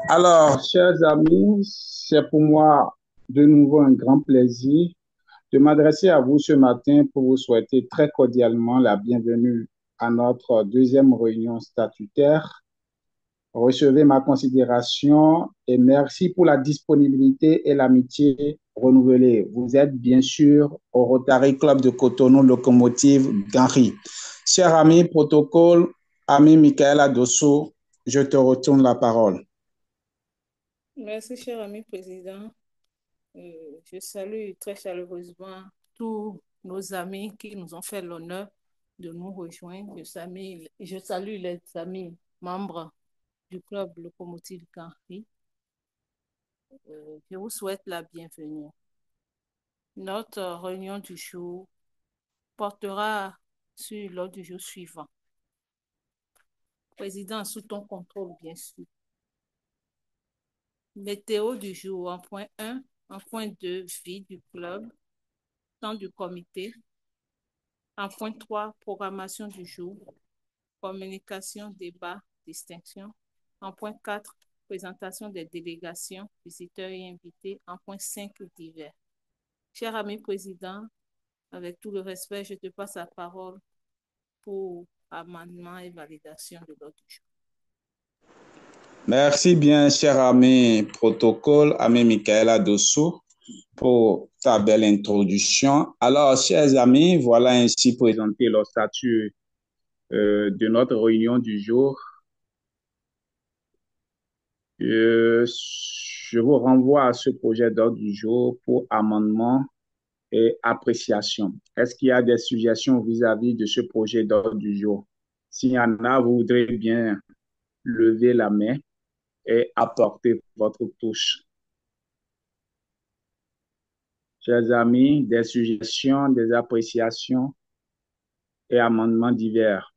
Alors, chers amis, c'est pour moi de nouveau un grand plaisir de m'adresser à vous ce matin pour vous souhaiter très cordialement la bienvenue à notre deuxième réunion statutaire. Recevez ma considération et merci pour la disponibilité et l'amitié renouvelée. Vous êtes bien sûr au Rotary Club de Cotonou Locomotive Gary. Cher ami protocole, ami Michaela Dosso, je te retourne la parole. Merci, cher ami président. Je salue très chaleureusement tous nos amis qui nous ont fait l'honneur de nous rejoindre. Je salue les amis membres du club Locomotive Canry. Je vous souhaite la bienvenue. Notre réunion du jour portera sur l'ordre du jour suivant. Président, sous ton contrôle, bien sûr. Météo du jour en point 1, en point 2, vie du club, temps du comité. En point 3, programmation du jour, communication, débat, distinction. En point 4, présentation des délégations, visiteurs et invités. En point 5, divers. Cher ami président, avec tout le respect, je te passe la parole pour amendement et validation de l'ordre du jour. Merci bien, cher ami protocole, ami Michaela Dosso, pour ta belle introduction. Alors, chers amis, voilà ainsi présenté le statut de notre réunion du jour. Je vous renvoie à ce projet d'ordre du jour pour amendement et appréciation. Est-ce qu'il y a des suggestions vis-à-vis de ce projet d'ordre du jour? S'il y en a, vous voudrez bien lever la main et apporter votre touche. Chers amis, des suggestions, des appréciations et amendements divers.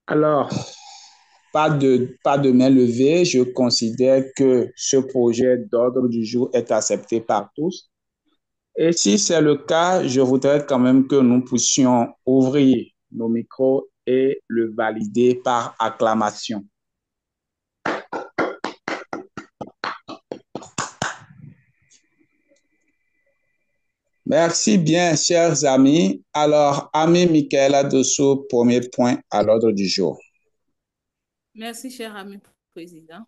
Alors, pas de main levée. Je considère que ce projet d'ordre du jour est accepté par tous. Et si c'est le cas, je voudrais quand même que nous puissions ouvrir nos micros et le valider par acclamation. Merci bien, chers amis. Alors, ami Michaela Dosso, premier point à l'ordre du jour. Merci, cher ami président.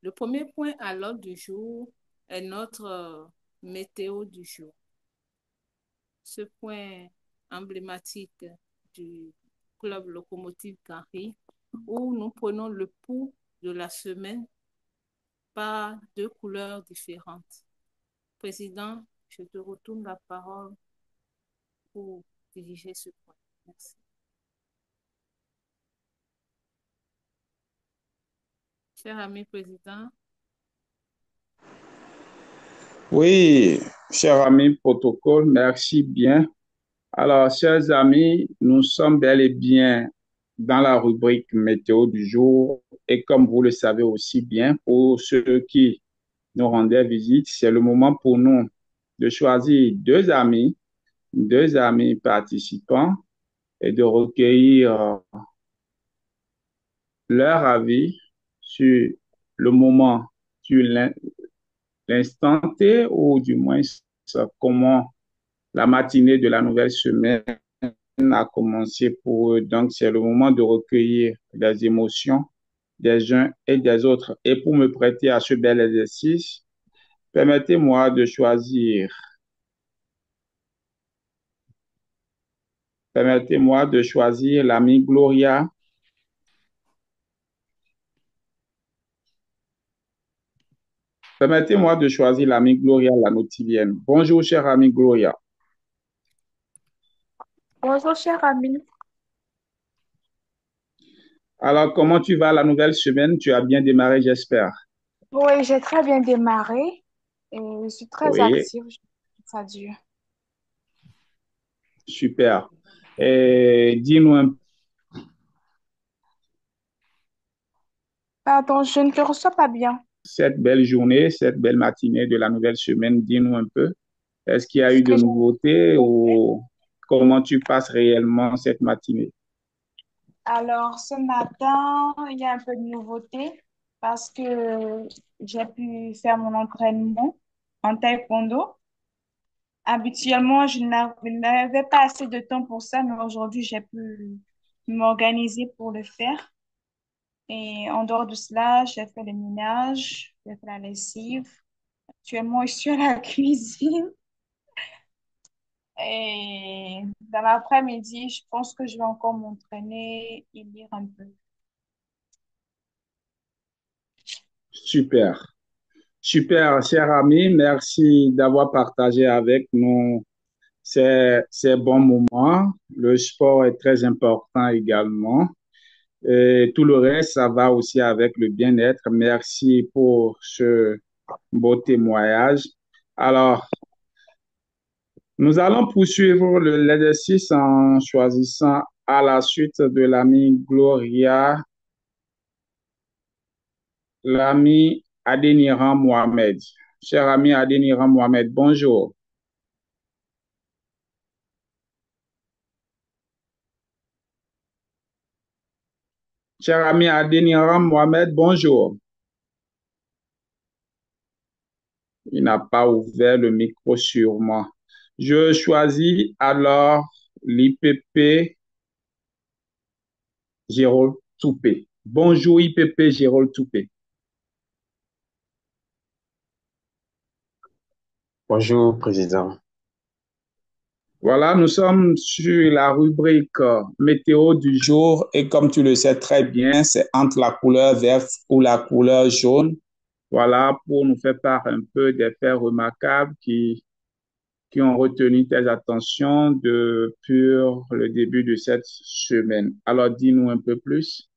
Le premier point à l'ordre du jour est notre météo du jour. Ce point emblématique du club Locomotive Canry, où nous prenons le pouls de la semaine par deux couleurs différentes. Président, je te retourne la parole pour diriger ce point. Merci. Cher ami président. Oui, cher ami protocole, merci bien. Alors, chers amis, nous sommes bel et bien dans la rubrique météo du jour. Et comme vous le savez aussi bien, pour ceux qui nous rendaient visite, c'est le moment pour nous de choisir deux amis participants et de recueillir leur avis sur le moment, sur l'instant T ou du moins comment la matinée de la nouvelle semaine a commencé pour eux. Donc, c'est le moment de recueillir les émotions des uns et des autres. Et pour me prêter à ce bel exercice, permettez-moi de choisir. Permettez-moi de choisir l'amie Gloria. Permettez-moi de choisir l'amie Gloria la Notivienne. Bonjour, chère amie Gloria. Bonjour, cher ami. Alors, comment tu vas la nouvelle semaine? Tu as bien démarré, j'espère. Oui, j'ai très bien démarré et je suis très Oui, active. Ça dure. super. Et dis-nous un. Pardon, je ne te reçois pas bien. cette belle journée, cette belle matinée de la nouvelle semaine? Dis-nous un peu. Est-ce qu'il y a Ce eu de que nouveautés ou comment tu passes réellement cette matinée? Alors, ce matin, il y a un peu de nouveauté parce que j'ai pu faire mon entraînement en taekwondo. Habituellement, n'avais pas assez de temps pour ça, mais aujourd'hui, j'ai pu m'organiser pour le faire. Et en dehors de cela, j'ai fait le ménage, j'ai fait la lessive. Actuellement, je suis à la cuisine. Et dans l'après-midi, je pense que je vais encore m'entraîner et lire un peu. Super. Super, cher ami. Merci d'avoir partagé avec nous ces bons moments. Le sport est très important également. Et tout le reste, ça va aussi avec le bien-être. Merci pour ce beau témoignage. Alors, nous allons poursuivre l'exercice en choisissant à la suite de l'ami Gloria, l'ami Adéniran Mohamed. Cher ami Adéniran Mohamed, bonjour. Cher ami Adéniran Mohamed, bonjour. Il n'a pas ouvert le micro sûrement. Je choisis alors l'IPP Gérald Toupé. Bonjour IPP Gérald Toupé. Bonjour, Président. Voilà, nous sommes sur la rubrique météo du jour et comme tu le sais très bien, c'est entre la couleur verte ou la couleur jaune. Voilà, pour nous faire part un peu des faits remarquables qui ont retenu tes attentions depuis le début de cette semaine. Alors, dis-nous un peu plus.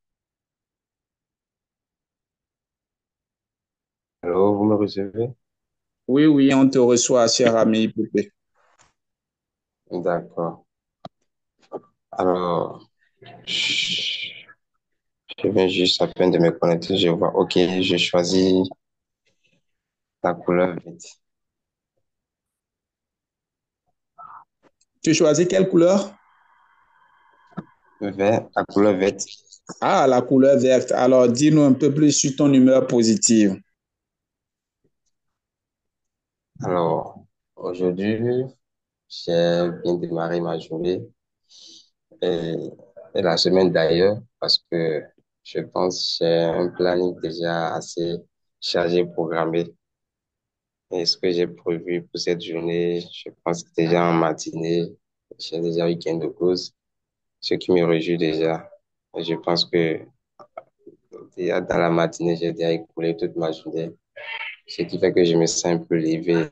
Alors, vous me recevez? Oui, oui, on te reçoit, cher ami Poupée. D'accord. Alors, je viens juste à peine de me connecter. Je vois, OK, je choisis la couleur verte. Tu choisis quelle couleur? Vert, la couleur verte. Ah, la couleur verte. Alors, dis-nous un peu plus sur ton humeur positive. Alors, aujourd'hui, j'ai bien démarré ma journée et, et la semaine d'ailleurs parce que je pense que j'ai un planning déjà assez chargé, programmé. Et ce que j'ai prévu pour cette journée, je pense que déjà en matinée, j'ai déjà eu gain de cause, ce qui me réjouit déjà. Et je pense que déjà dans la matinée, j'ai déjà écoulé toute ma journée, ce qui fait que je me sens un peu levé.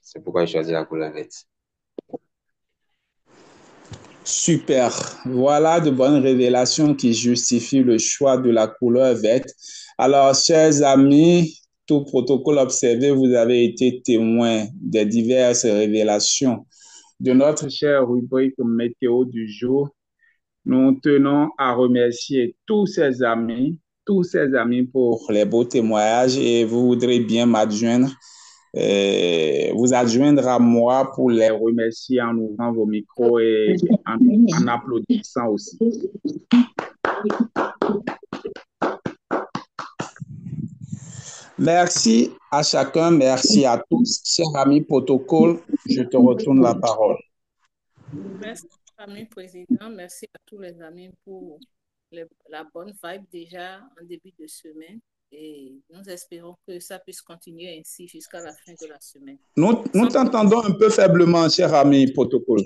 C'est pourquoi je choisis la couleur verte. Super. Voilà de bonnes révélations qui justifient le choix de la couleur verte. Alors, chers amis, tout protocole observé, vous avez été témoins des diverses révélations de notre chère rubrique météo du jour. Nous tenons à remercier tous ces amis pour les beaux témoignages et vous voudrez bien vous adjoindre à moi pour les remercier en ouvrant vos micros et en applaudissant aussi. Merci à chacun, merci à tous. Cher ami protocole, je te retourne la parole. Merci, ami président. Merci à tous les amis pour la bonne vibe déjà en début de semaine. Et nous espérons que ça puisse continuer ainsi jusqu'à la fin de la semaine. Nous t'entendons un peu faiblement, cher ami protocole.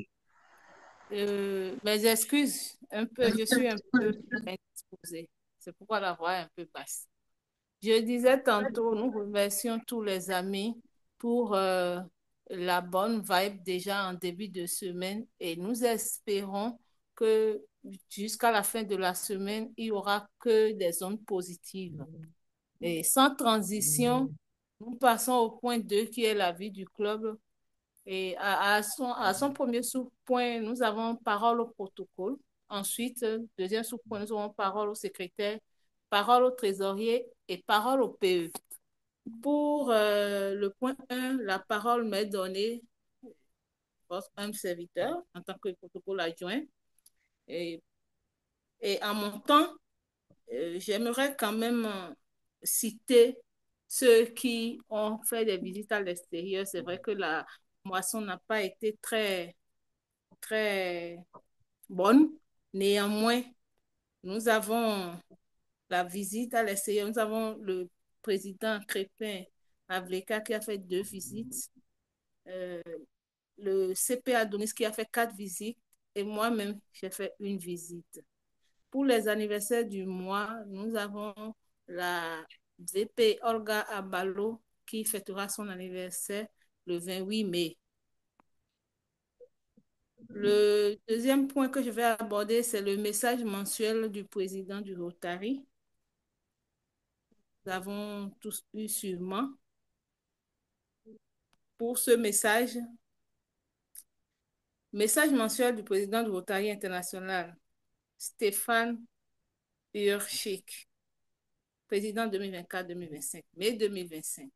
Mes excuses, un peu, je suis un peu indisposée. C'est pourquoi la voix est un peu basse. Je disais tantôt, nous remercions tous les amis pour la bonne vibe déjà en début de semaine et nous espérons que jusqu'à la fin de la semaine, il n'y aura que des ondes positives. Et sans transition, nous passons au point 2 qui est la vie du club. Et à son premier sous-point, nous avons parole au protocole. Ensuite, deuxième sous-point, nous avons parole au secrétaire, parole au trésorier et parole au PE. Pour le point 1, la parole m'est donnée, votre humble serviteur, en tant que protocole adjoint. Et, et en mon temps, j'aimerais quand même citer ceux qui ont fait des visites à l'extérieur. C'est vrai que la moisson n'a pas été très bonne. Néanmoins, nous avons la visite à l'extérieur. Nous avons le président Crépin Avleka qui a fait 2 visites. Euh, le CP Adonis qui a fait 4 visites. Et moi-même, j'ai fait 1 visite. Pour les anniversaires du mois, nous avons la VP Olga Abalo qui fêtera son anniversaire le 28 mai. Le deuxième point que je vais aborder, c'est le message mensuel du président du Rotary. Nous avons tous eu sûrement. Pour ce message mensuel du président du Rotary International, Stéphane Urchik, président 2024-2025, mai 2025.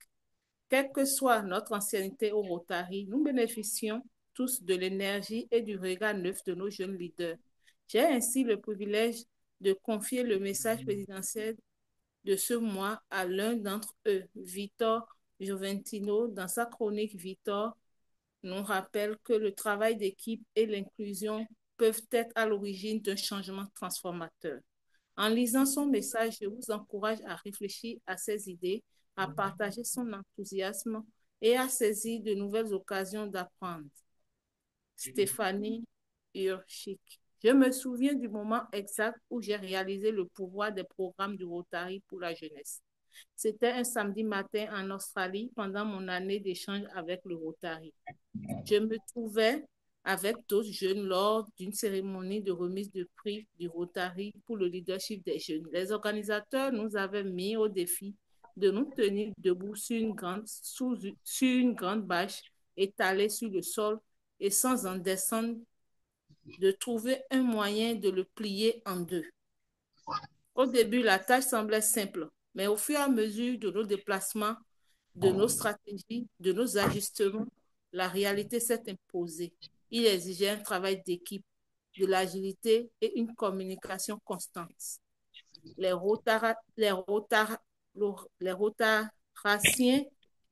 Quelle que soit notre ancienneté au Rotary, nous bénéficions tous de l'énergie et du regard neuf de nos jeunes leaders. J'ai ainsi le privilège de confier le message présidentiel de ce mois à l'un d'entre eux, Victor Joventino. Dans sa chronique, Victor nous rappelle que le travail d'équipe et l'inclusion peuvent être à l'origine d'un changement transformateur. En lisant son message, je vous encourage à réfléchir à ses idées, à partager son enthousiasme et à saisir de nouvelles occasions d'apprendre. Stéphanie Urchik. Je me souviens du moment exact où j'ai réalisé le pouvoir des programmes du Rotary pour la jeunesse. C'était un samedi matin en Australie pendant mon année d'échange avec le Rotary. Je me trouvais avec d'autres jeunes lors d'une cérémonie de remise de prix du Rotary pour le leadership des jeunes. Les organisateurs nous avaient mis au défi de nous tenir debout sur une grande bâche étalée sur le sol et sans en descendre, de trouver un moyen de le plier en 2. Au début, la tâche semblait simple, mais au fur et à mesure de nos déplacements, de nos stratégies, de nos ajustements, la réalité s'est imposée. Il exigeait un travail d'équipe, de l'agilité et une communication constante. Les rotaraciens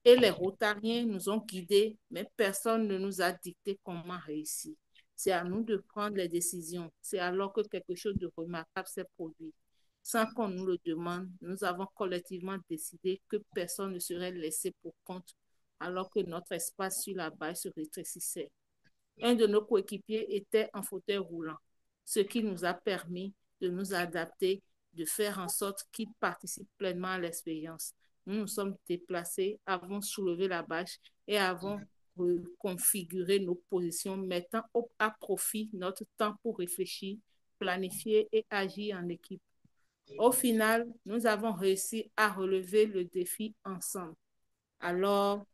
et les rotariens nous ont guidés, mais personne ne nous a dicté comment réussir. C'est à nous de prendre les décisions. C'est alors que quelque chose de remarquable s'est produit. Sans qu'on nous le demande, nous avons collectivement décidé que personne ne serait laissé pour compte alors que notre espace sur la base se rétrécissait. Un de nos coéquipiers était en fauteuil roulant, ce qui nous a permis de nous adapter, de faire en sorte qu'il participe pleinement à l'expérience. Nous nous sommes déplacés, avons soulevé la bâche et avons reconfiguré nos positions, mettant à profit notre temps pour réfléchir, planifier et agir en équipe. Au final, nous avons réussi à relever le défi ensemble. Alors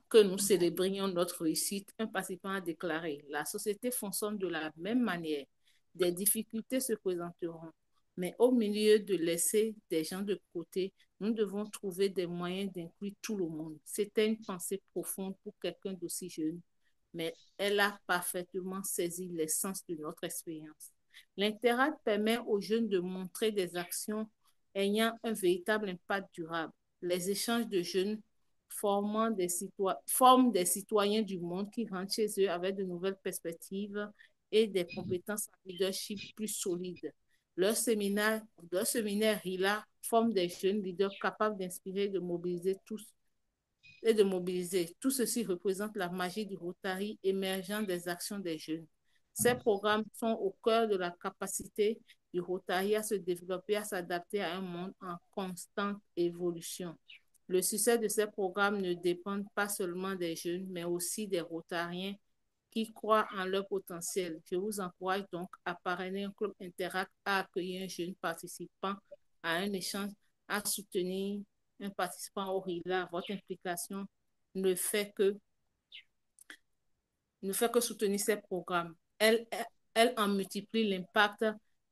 que nous célébrions notre réussite, un participant a déclaré: la société fonctionne de la même manière. Des difficultés se présenteront, mais au milieu de laisser des gens de côté, nous devons trouver des moyens d'inclure tout le monde. C'était une pensée profonde pour quelqu'un d'aussi jeune, mais elle a parfaitement saisi l'essence de notre expérience. L'Interact permet aux jeunes de montrer des actions ayant un véritable impact durable. Les échanges de jeunes forment des citoyens du monde qui rentrent chez eux avec de nouvelles perspectives et des compétences en leadership plus solides. Leur séminaire RILA forme des jeunes leaders capables d'inspirer et de mobiliser tous. Tout ceci représente la magie du Rotary émergent des actions des jeunes. Ces programmes sont au cœur de la capacité du Rotary à se développer, à s'adapter à un monde en constante évolution. Le succès de ces programmes ne dépend pas seulement des jeunes, mais aussi des Rotariens qui croient en leur potentiel. Je vous encourage donc à parrainer un club Interact, à accueillir un jeune participant à un échange, à soutenir un participant au RILA. Votre implication ne fait que soutenir ces programmes. Elle en multiplie l'impact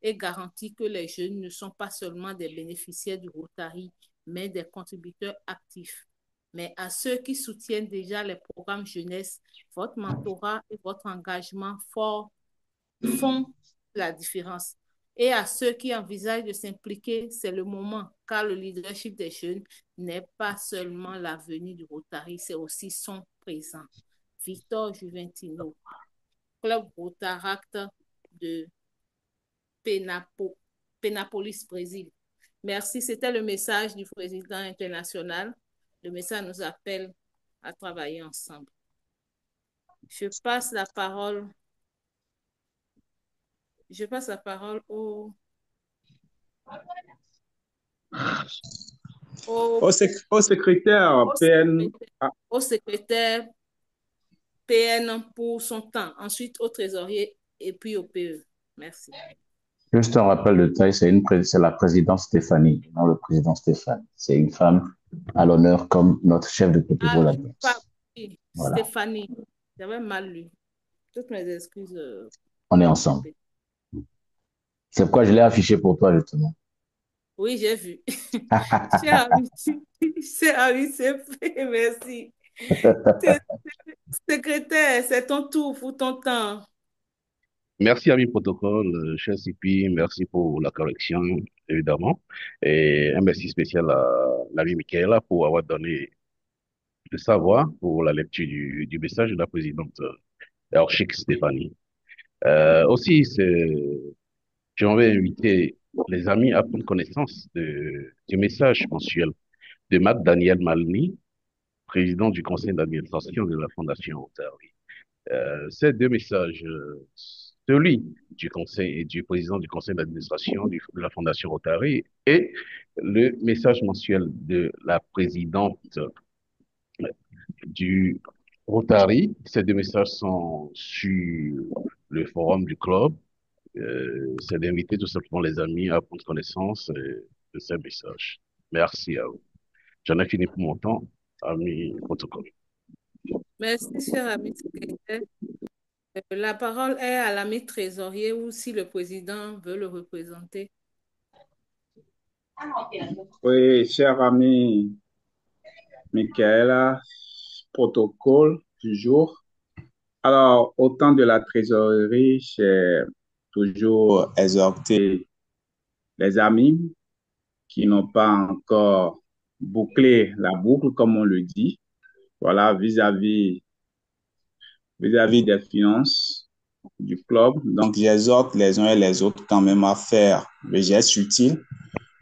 et garantit que les jeunes ne sont pas seulement des bénéficiaires du Rotary, mais des contributeurs actifs. Mais à ceux qui soutiennent déjà les programmes jeunesse, votre mentorat et votre engagement fort font la différence. Et à ceux qui envisagent de s'impliquer, c'est le moment, car le leadership des jeunes n'est pas seulement l'avenir du Rotary, c'est aussi son présent. Victor Juventino, Club Rotaract de Pénapolis, Brésil. Merci, c'était le message du président international. Le message nous appelle à travailler ensemble. Je passe la parole, au, au, Au secrétaire au PN. secrétaire, au secrétaire PN pour son temps, ensuite au trésorier et puis au PE. Merci. Juste un rappel de taille, c'est la présidente Stéphanie, non le président Stéphane. C'est une femme à l'honneur comme notre chef de Ah protocole à oui, pas, tous. oui, Voilà, Stéphanie, j'avais mal lu. Toutes mes excuses. on est ensemble. C'est pourquoi je l'ai affiché pour toi, justement. Oui, j'ai vu. Cher ami, cher ami, c'est fait, merci. Secrétaire, c'est ton tour pour ton temps. Merci, ami protocole, cher CP, merci pour la correction, évidemment. Et un merci spécial à l'ami Michaela pour avoir donné le savoir pour la lecture du message de la présidente Archik Stéphanie. Aussi, j'aimerais inviter les amis à prendre connaissance du message mensuel de Matt Daniel Malny, président du conseil d'administration de la Fondation Rotary. Ces deux messages, celui du conseil et du président du conseil d'administration de la Fondation Rotary et le message mensuel de la présidente du Rotary. Ces deux messages sont sur le forum du club. C'est d'inviter tout simplement les amis à prendre connaissance de ces messages. Merci à vous. J'en ai fini pour mon temps, ami protocole. Merci, cher ami secrétaire. La parole est à l'ami trésorier ou si le président veut le représenter. Oui, cher ami Michaela, protocole du jour. Alors, au temps de la trésorerie, j'ai toujours exhorté les amis qui n'ont pas encore bouclé la boucle, comme on le dit, voilà, vis-à-vis des finances du club. Donc, j'exhorte les uns et les autres quand même à faire le geste utile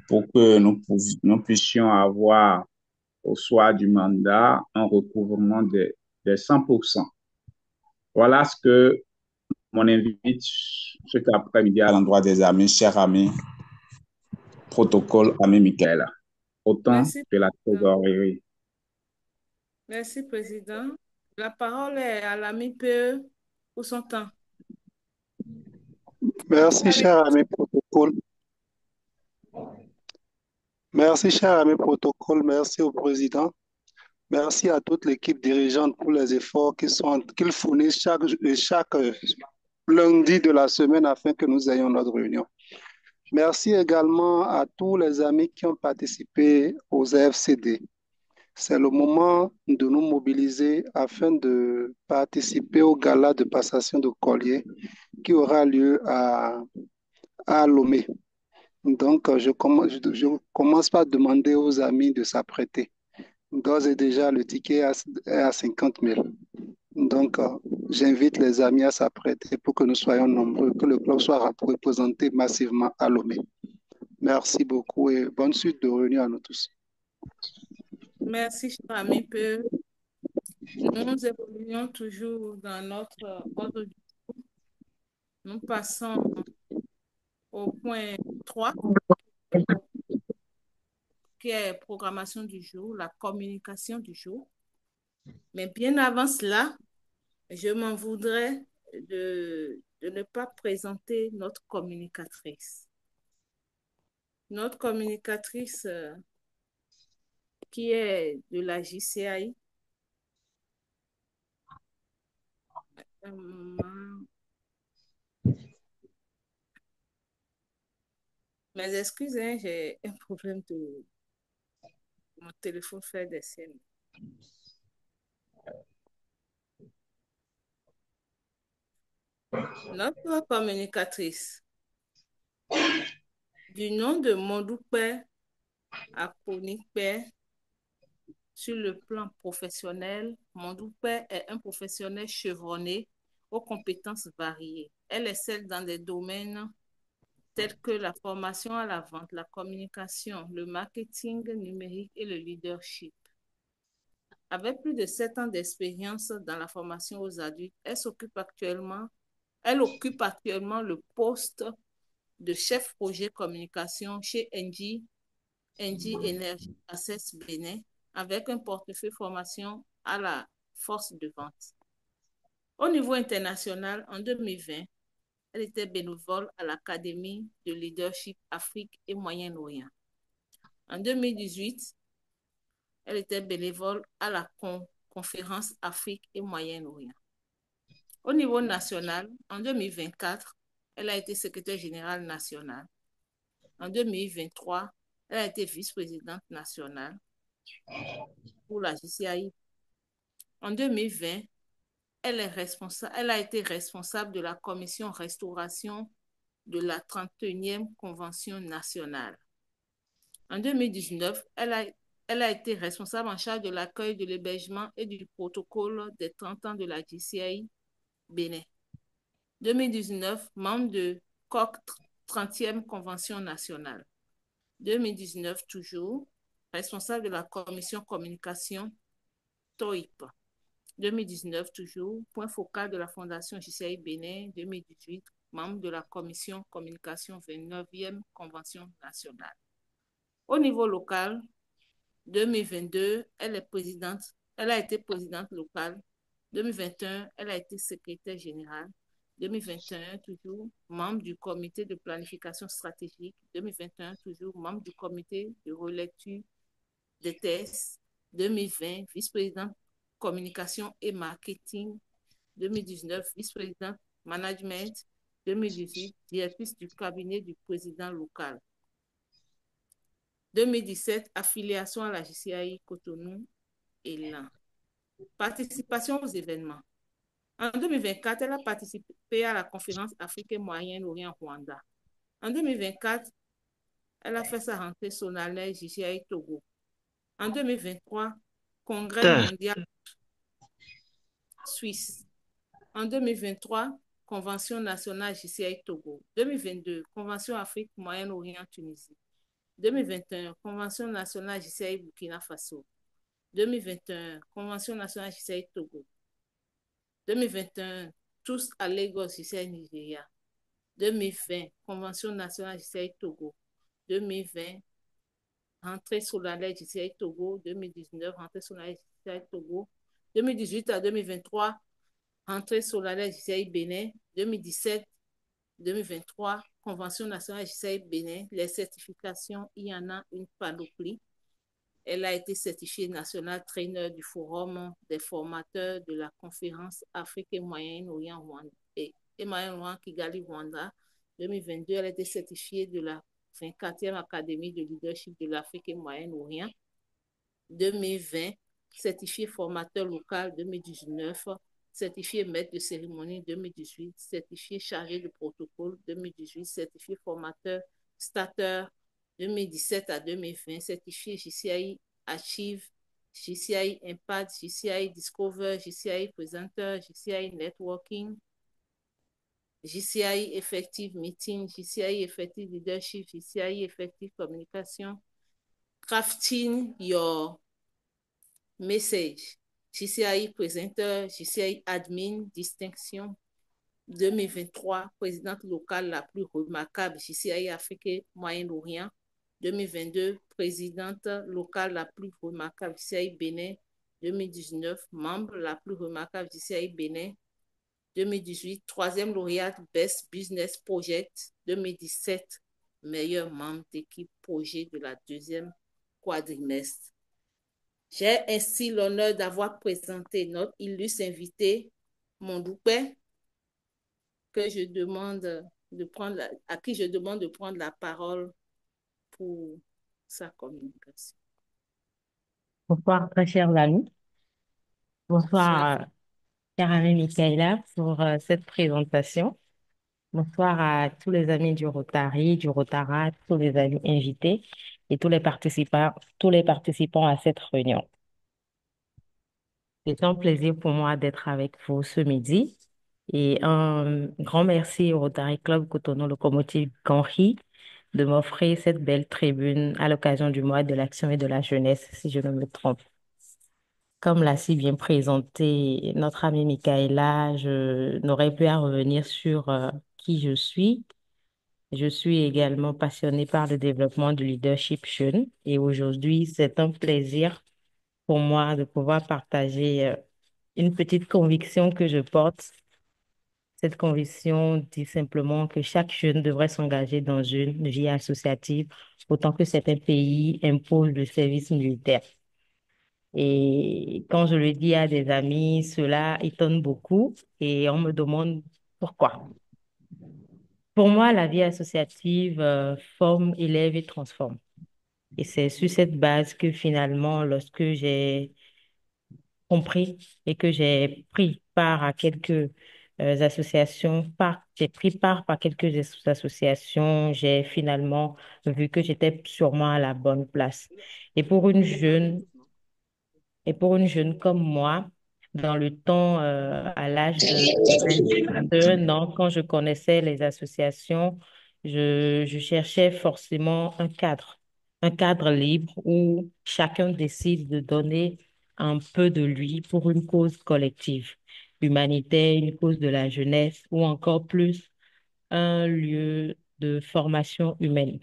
pour que nous puissions avoir au soir du mandat un recouvrement de 100%. Voilà ce que mon invite cet après-midi à l'endroit des amis, chers amis, protocole, ami Michaela, autant Merci, de la président. trésorerie. Merci, président. La parole est à l'ami PE pour son temps. Merci, cher ami protocole. Merci, cher ami protocole. Merci au président. Merci à toute l'équipe dirigeante pour les efforts qu'ils fournissent chaque lundi de la semaine afin que nous ayons notre réunion. Merci également à tous les amis qui ont participé aux FCD. C'est le moment de nous mobiliser afin de participer au gala de passation de collier qui aura lieu à Lomé. Donc, je commence par demander aux amis de s'apprêter. D'ores et déjà, le ticket est à 50 000. Donc, j'invite les amis à s'apprêter pour que nous soyons nombreux, que le club soit représenté massivement à Lomé. Merci beaucoup et bonne suite de réunion à nous tous. Merci, cher ami PE. Nous évoluons toujours dans notre ordre du jour. Nous passons au point 3, qui est programmation du jour, la communication du jour. Mais bien avant cela, je m'en voudrais de ne pas présenter notre communicatrice. Notre communicatrice qui est de la JCI. Mes excuses, hein, j'ai un problème Mon téléphone fait des scènes. Notre communicatrice, du nom de Mondoupe Akonipe, sur le plan professionnel, Mondoupe est un professionnel chevronné aux compétences variées. Elle excelle dans des domaines tels que la formation à la vente, la communication, le marketing numérique et le leadership. Avec plus de 7 ans d'expérience dans la formation aux adultes, elle occupe actuellement le poste de chef projet communication chez Engie Energy Access Bénin, avec un portefeuille formation à la force de vente. Au niveau international, en 2020, elle était bénévole à l'Académie de leadership Afrique et Moyen-Orient. En 2018, elle était bénévole à la conférence Afrique et Moyen-Orient. Au niveau national, en 2024, elle a été secrétaire générale nationale. En 2023, elle a été vice-présidente nationale pour la JCI. En 2020, elle a été responsable de la commission restauration de la 31e Convention nationale. En 2019, elle a été responsable en charge de l'accueil, de l'hébergement et du protocole des 30 ans de la JCI Bénin. 2019, membre de COC 30e Convention nationale. 2019 toujours, responsable de la commission communication TOIP. 2019 toujours, point focal de la Fondation JCI Bénin. 2018, membre de la commission communication 29e Convention nationale. Au niveau local, 2022, elle a été présidente locale. 2021, elle a été secrétaire générale. 2021, toujours membre du comité de planification stratégique. 2021, toujours membre du comité de relecture des tests. 2020, vice-présidente communication et marketing. 2019, vice-présidente management. 2018, directrice du cabinet du président local. 2017, affiliation à la JCI Cotonou et l'an. Participation aux événements. En 2024, elle a participé à la conférence Afrique et Moyen-Orient Rwanda. En 2024, elle a fait sa rentrée solennelle JCI Togo. En 2023, Congrès mondial Suisse. En 2023, Convention nationale JCI Togo. 2022, Convention Afrique Moyen-Orient Tunisie. 2021, Convention nationale JCI Burkina Faso. 2021, Convention nationale JCI Togo. 2021, tous à Lagos JCI Nigeria. 2020, Convention nationale JCI Togo. 2020, rentrée solennelle JCI Togo. 2019, rentrée solennelle JCI Togo. 2018 à 2023, rentrée solennelle JCI Bénin. 2017, 2023, Convention nationale JCI Bénin. Les certifications, il y en a une panoplie. Elle a été certifiée national trainer du Forum des formateurs de la conférence Afrique et Moyen-Orient et Moyen-Orient Kigali Rwanda. 2022, elle a été certifiée de la 24e Académie de leadership de l'Afrique et Moyen-Orient. 2020, certifiée formateur local. 2019, certifié maître de cérémonie. 2018, certifié chargé de protocole. 2018, certifié formateur stateur. 2017 à 2020, certifié JCI Achieve, JCI Impact, JCI Discover, JCI Presenter, JCI Networking, JCI Effective Meeting, JCI Effective Leadership, JCI Effective Communication, Crafting Your Message, JCI Presenter, JCI Admin, Distinction. 2023, présidente locale la plus remarquable, JCI Afrique et Moyen-Orient. 2022, présidente locale la plus remarquable, JCI Bénin. 2019, membre la plus remarquable, JCI Bénin. 2018, troisième lauréate Best Business Project. 2017, meilleur membre d'équipe projet de la deuxième quadrimestre. J'ai ainsi l'honneur d'avoir présenté notre illustre invité, Mondoupe, à qui je demande de prendre la parole pour sa communication. Bonsoir, très chers amis. Bonsoir. Bonsoir, chère amie Michaela, pour cette présentation. Bonsoir à tous les amis du Rotary, du Rotarat, tous les amis invités et tous les participants à cette réunion. C'est un plaisir pour moi d'être avec vous ce midi et un grand merci au Rotary Club Cotonou Locomotive Canry de m'offrir cette belle tribune à l'occasion du mois de l'action et de la jeunesse, si je ne me trompe. Comme l'a si bien présenté notre amie Michaela, je n'aurais plus à revenir sur qui je suis. Je suis également passionnée par le développement du leadership jeune et aujourd'hui, c'est un plaisir pour moi de pouvoir partager une petite conviction que je porte. Cette conviction dit simplement que chaque jeune devrait s'engager dans une vie associative autant que certains pays imposent le service militaire. Et quand je le dis à des amis, cela étonne beaucoup et on me demande pourquoi. Pour moi, la vie associative forme, élève et transforme. Et c'est sur cette base que finalement, lorsque j'ai compris et que j'ai pris part à quelques j'ai pris part à quelques associations, j'ai finalement vu que j'étais sûrement à la bonne place. Et pour une jeune Et pour une jeune comme moi, dans le temps, à l'âge de 21 ans, quand je connaissais les associations, je cherchais forcément un cadre libre où chacun décide de donner un peu de lui pour une cause collective, humanitaire, une cause de la jeunesse ou encore plus un lieu de formation humaine.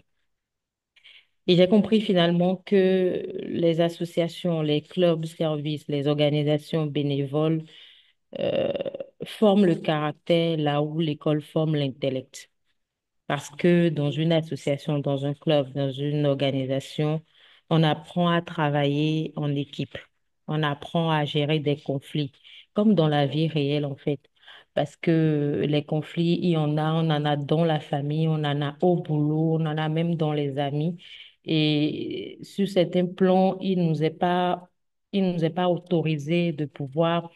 Et j'ai compris finalement que les associations, les clubs services, les organisations bénévoles euh, forment le caractère là où l'école forme l'intellect. Parce que dans une association, dans un club, dans une organisation, on apprend à travailler en équipe. On apprend à gérer des conflits, comme dans la vie réelle en fait. Parce que les conflits, on en a dans la famille, on en a au boulot, on en a même dans les amis. Et sur certains plans, il nous est pas autorisé de pouvoir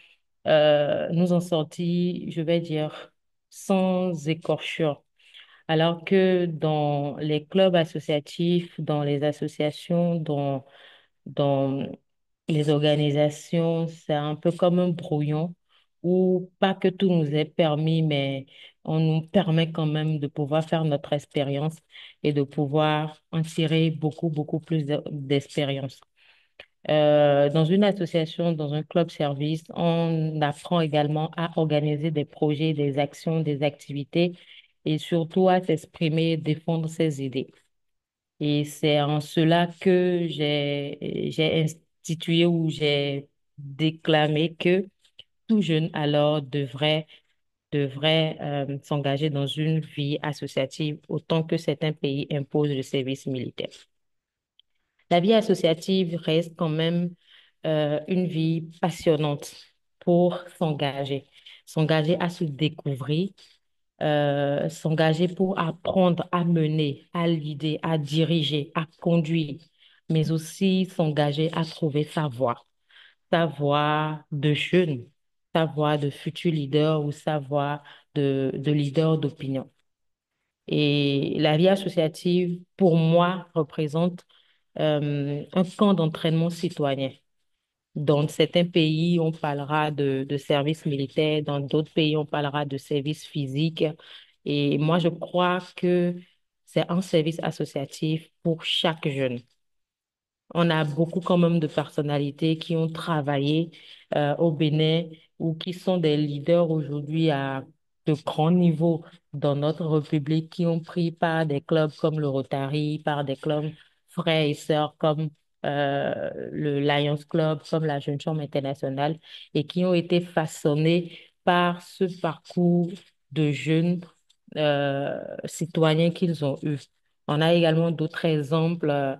nous en sortir, je vais dire, sans écorchure. Alors que dans les clubs associatifs, dans les associations, dans les organisations, c'est un peu comme un brouillon où pas que tout nous est permis, mais on nous permet quand même de pouvoir faire notre expérience et de pouvoir en tirer beaucoup, beaucoup plus d'expérience. Dans une association, dans un club service, on apprend également à organiser des projets, des actions, des activités et surtout à s'exprimer, défendre ses idées. Et c'est en cela que j'ai institué ou j'ai déclamé que tout jeune alors devrait s'engager dans une vie associative autant que certains pays imposent le service militaire. La vie associative reste quand même une vie passionnante pour s'engager à se découvrir, s'engager pour apprendre à mener, à l'idée, à diriger, à conduire, mais aussi s'engager à trouver sa voie de jeune, sa voie de futur leader ou sa voie de leader d'opinion. Et la vie associative, pour moi, représente un camp d'entraînement citoyen. Dans certains pays, on parlera de service militaire, dans d'autres pays, on parlera de service physique. Et moi, je crois que c'est un service associatif pour chaque jeune. On a beaucoup quand même de personnalités qui ont travaillé au Bénin ou qui sont des leaders aujourd'hui à de grands niveaux dans notre République, qui ont pris part des clubs comme le Rotary, par des clubs frères et sœurs comme le Lions Club, comme la Jeune Chambre internationale, et qui ont été façonnés par ce parcours de jeunes citoyens qu'ils ont eu. On a également d'autres exemples.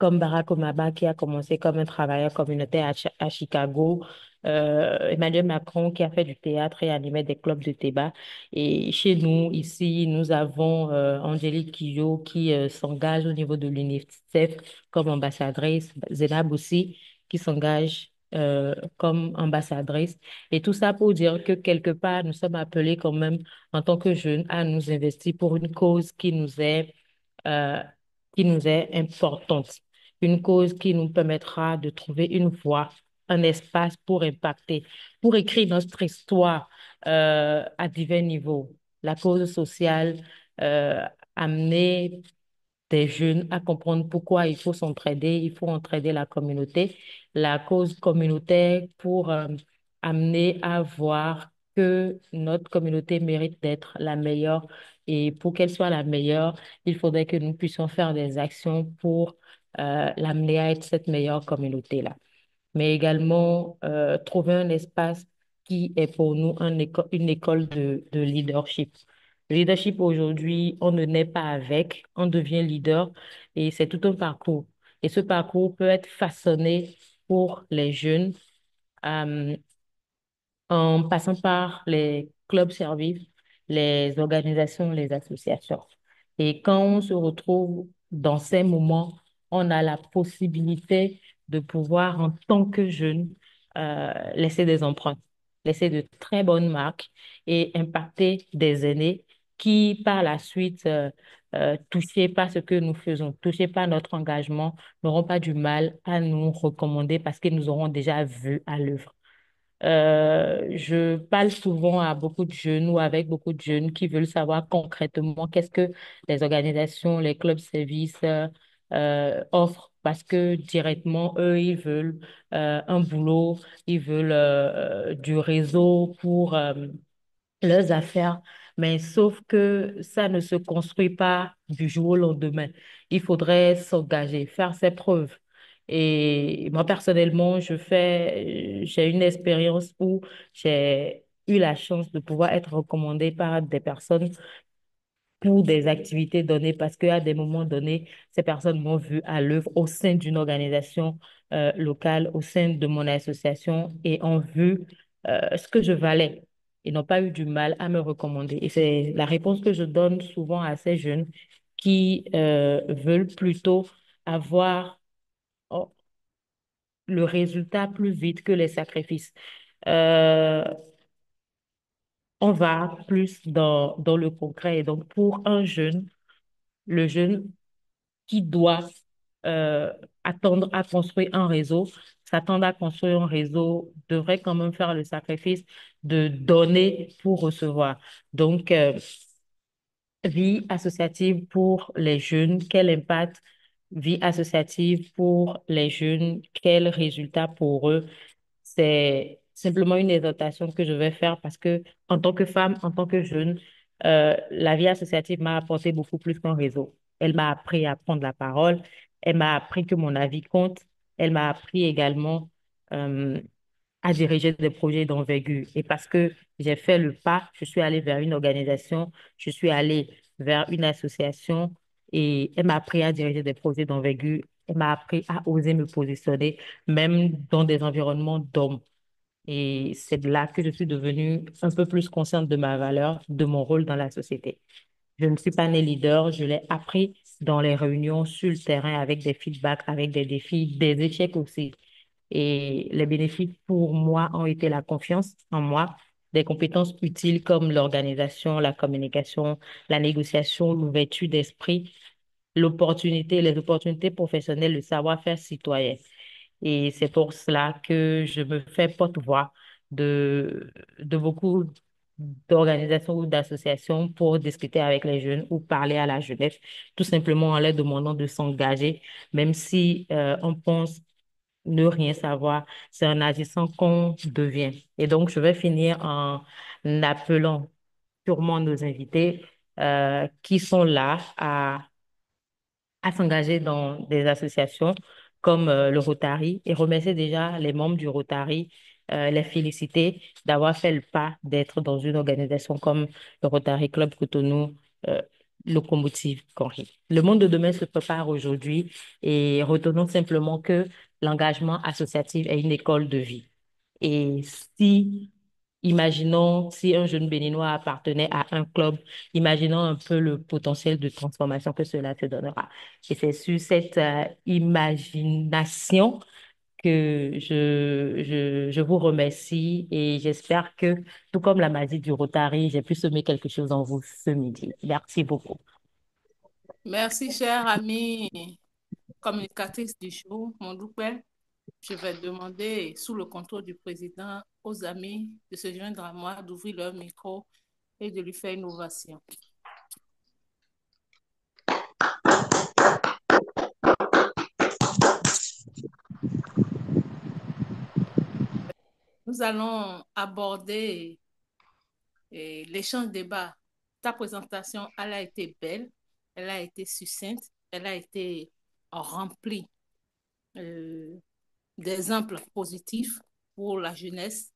comme Barack Obama qui a commencé comme un travailleur communautaire à Chicago, Emmanuel Macron qui a fait du théâtre et animé des clubs de débat. Et chez nous, ici, nous avons Angélique Kidjo qui s'engage au niveau de l'UNICEF comme ambassadrice, Zénab aussi qui s'engage comme ambassadrice. Et tout ça pour dire que quelque part, nous sommes appelés quand même, en tant que jeunes, à nous investir pour une cause euh, qui nous est importante, une cause qui nous permettra de trouver une voie, un espace pour impacter, pour écrire notre histoire à divers niveaux. La cause sociale, amener des jeunes à comprendre pourquoi il faut s'entraider, il faut entraider la communauté, la cause communautaire pour amener à voir que notre communauté mérite d'être la meilleure et pour qu'elle soit la meilleure, il faudrait que nous puissions faire des actions pour l'amener à être cette meilleure communauté-là, mais également trouver un espace qui est pour nous une école de leadership. Le leadership aujourd'hui, on ne naît pas avec, on devient leader et c'est tout un parcours. Et ce parcours peut être façonné pour les jeunes euh, en passant par les clubs services, les organisations, les associations. Et quand on se retrouve dans ces moments, on a la possibilité de pouvoir, en tant que jeune, laisser des empreintes, laisser de très bonnes marques et impacter des aînés qui, par la suite, touchés par ce que nous faisons, touchés par notre engagement, n'auront pas du mal à nous recommander parce qu'ils nous auront déjà vus à l'œuvre. Je parle souvent à beaucoup de jeunes ou avec beaucoup de jeunes qui veulent savoir concrètement qu'est-ce que les organisations, les clubs services offrent parce que directement, eux, ils veulent un boulot, ils veulent du réseau pour leurs affaires, mais sauf que ça ne se construit pas du jour au lendemain. Il faudrait s'engager, faire ses preuves. Et moi, personnellement, j'ai une expérience où j'ai eu la chance de pouvoir être recommandée par des personnes pour des activités données parce qu'à des moments donnés, ces personnes m'ont vu à l'œuvre au sein d'une organisation locale, au sein de mon association et ont vu ce que je valais. Ils n'ont pas eu du mal à me recommander. Et c'est la réponse que je donne souvent à ces jeunes qui veulent plutôt avoir oh, le résultat plus vite que les sacrifices. Euh, on va plus dans le concret. Et donc, pour un jeune, le jeune qui doit euh, attendre à construire un réseau, s'attendre à construire un réseau, devrait quand même faire le sacrifice de donner pour recevoir. Donc, vie associative pour les jeunes, quel impact vie associative pour les jeunes, quel résultat pour eux. C'est simplement une exhortation que je vais faire parce que en tant que femme, en tant que jeune, la vie associative m'a apporté beaucoup plus qu'un réseau. Elle m'a appris à prendre la parole, elle m'a appris que mon avis compte, elle m'a appris également euh, à diriger des projets d'envergure. Et parce que j'ai fait le pas, je suis allée vers une organisation, je suis allée vers une association et elle m'a appris à diriger des projets d'envergure. Elle m'a appris à oser me positionner, même dans des environnements d'hommes. Et c'est de là que je suis devenue un peu plus consciente de ma valeur, de mon rôle dans la société. Je ne suis pas née leader, je l'ai appris dans les réunions sur le terrain avec des feedbacks, avec des défis, des échecs aussi. Et les bénéfices pour moi ont été la confiance en moi, des compétences utiles comme l'organisation, la communication, la négociation, l'ouverture d'esprit, les opportunités professionnelles, le savoir-faire citoyen. Et c'est pour cela que je me fais porte-voix de beaucoup d'organisations ou d'associations pour discuter avec les jeunes ou parler à la jeunesse, tout simplement en leur demandant de s'engager, même si on pense ne rien savoir, c'est en agissant qu'on devient. Et donc, je vais finir en appelant sûrement nos invités qui sont là à s'engager dans des associations comme le Rotary et remercier déjà les membres du Rotary, les féliciter d'avoir fait le pas d'être dans une organisation comme le Rotary Club Cotonou, euh, locomotive correcte. Le monde de demain se prépare aujourd'hui et retenons simplement que l'engagement associatif est une école de vie. Et si, imaginons, si un jeune Béninois appartenait à un club, imaginons un peu le potentiel de transformation que cela te donnera. Et c'est sur cette imagination que je vous remercie et j'espère que, tout comme la magie du Rotary, j'ai pu semer quelque chose en vous ce midi. Merci beaucoup. Merci, chère amie communicatrice du jour, mon Mondoukwel. Je vais demander, sous le contrôle du président, aux amis de se joindre à moi, d'ouvrir leur micro et de lui faire une ovation. Nous allons aborder l'échange débat. Ta présentation, elle a été belle, elle a été succincte, elle a été remplie d'exemples positifs pour la jeunesse.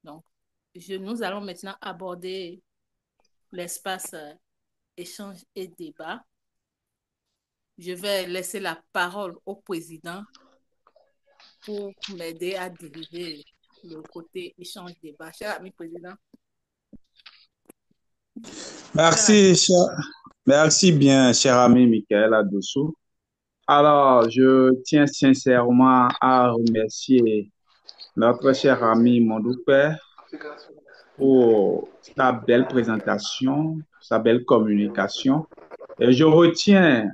Donc, nous allons maintenant aborder l'espace échange et débat. Je vais laisser la parole au président pour m'aider à diriger le côté échange-débat. Cher ami président. Merci bien, cher ami Michael Adossou. Alors, je tiens sincèrement à remercier notre cher ami Mondoupe pour sa belle présentation, sa belle communication. Et je retiens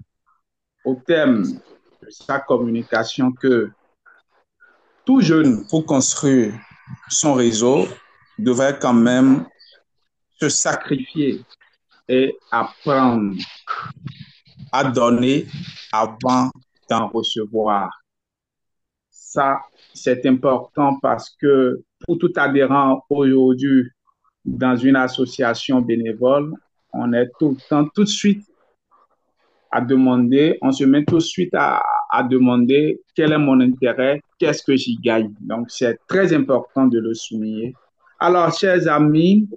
au thème de sa communication que tout jeune, pour construire son réseau, devrait quand même se sacrifier et apprendre à donner avant d'en recevoir. Ça, c'est important parce que pour tout adhérent aujourd'hui dans une association bénévole, on est tout le temps, tout de suite à demander, on se met tout de suite à demander quel est mon intérêt, qu'est-ce que j'y gagne. Donc, c'est très important de le souligner. Alors, chers amis,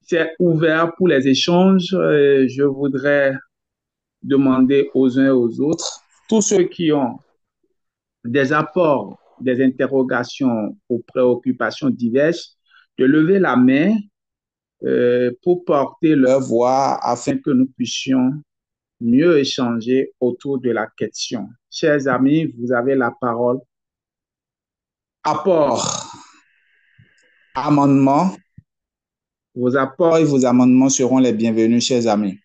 c'est ouvert pour les échanges. Je voudrais demander aux uns et aux autres, tous ceux qui ont des apports, des interrogations ou préoccupations diverses, de lever la main pour porter leur voix afin que nous puissions mieux échanger autour de la question. Chers amis, vous avez la parole. Apports, amendements, vos apports et vos amendements seront les bienvenus, chers amis.